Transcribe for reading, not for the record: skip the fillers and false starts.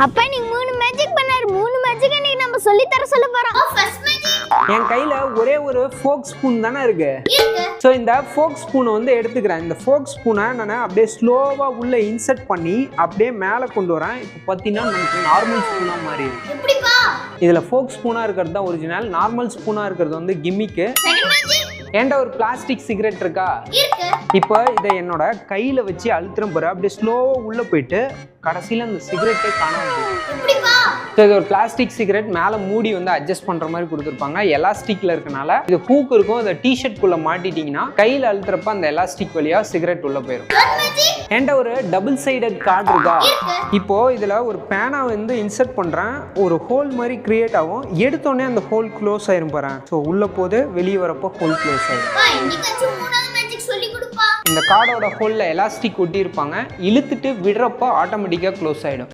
அப்பா நீ 3 மேஜிக் பண்ணாரு. 3 மேஜிக் இன்னைக்கு நம்ம சொல்லி தர சொல்ல போறோம். First magic. என் கையில ஒரே ஒரு ஃபோக் ஸ்பூன் தானே இருக்கு. ஸோ இந்த ஃபோக் ஸ்பூனை வந்து எடுத்துக்கிறேன். இந்த ஃபோக் ஸ்பூனை நான் அப்படியே ஸ்லோவா உள்ள இன்சர்ட் பண்ணி அப்படியே மேலே கொண்டு வரேன். இப்போ பார்த்தீங்கன்னா நமக்கு நார்மல் ஸ்பூனா மாறி இருக்கு. எப்படிப்பா? இதுல ஃபோக் ஸ்பூனா இருக்கிறது தான் ஒரிஜினல். நார்மல் ஸ்பூனா இருக்கிறது வந்து கிம்மிக்கு. ஏன்டா ஒரு பிளாஸ்டிக் சிகரெட் இருக்கா? இப்போ இதை என்னோட கையில வச்சு அழுத்துறேன் பாரு. அப்படியே ஸ்லோவா உள்ள போயிட்டு கடைசியில அந்த சிகரெட்டே காணாம போயிடும். இது ஒரு பிளாஸ்டிக் சிகரெட். மேல மூடி வந்து அட்ஜஸ்ட் பண்ற மாதிரி கொடுத்துருப்பாங்க. எலாஸ்டிக்ல இருக்கனால இது ஹூக் இருக்கும். இதை டிஷர்ட் குள்ள மாட்டிட்டீங்கன்னா கையில அழுத்துறப்ப அந்த எலாஸ்டிக் வழியா சிகரெட் உள்ள போயிடும். ஏன்டா ஒரு டபுள் சைடட் கார்டு இருக்கா? இப்போ இதுல ஒரு பேனா வந்து இன்சர்ட் பண்றேன். ஒரு ஹோல் மாதிரி கிரியேட் ஆகும். எடுத்தோடனே அந்த ஹோல் க்ளோஸ் ஆயிரும் பாரு. ஸோ உள்ள போது வெளியே வரப்போ ஹோல் க்ளோஸ் ஆயிரும். இந்த கார்டோட ஹோல்ல எலாஸ்டிக் ஒட்டி இருப்பாங்க. இழுத்துட்டு விடுறப்போ ஆட்டோமேட்டிக்கா க்ளோஸ் ஆயிடும்.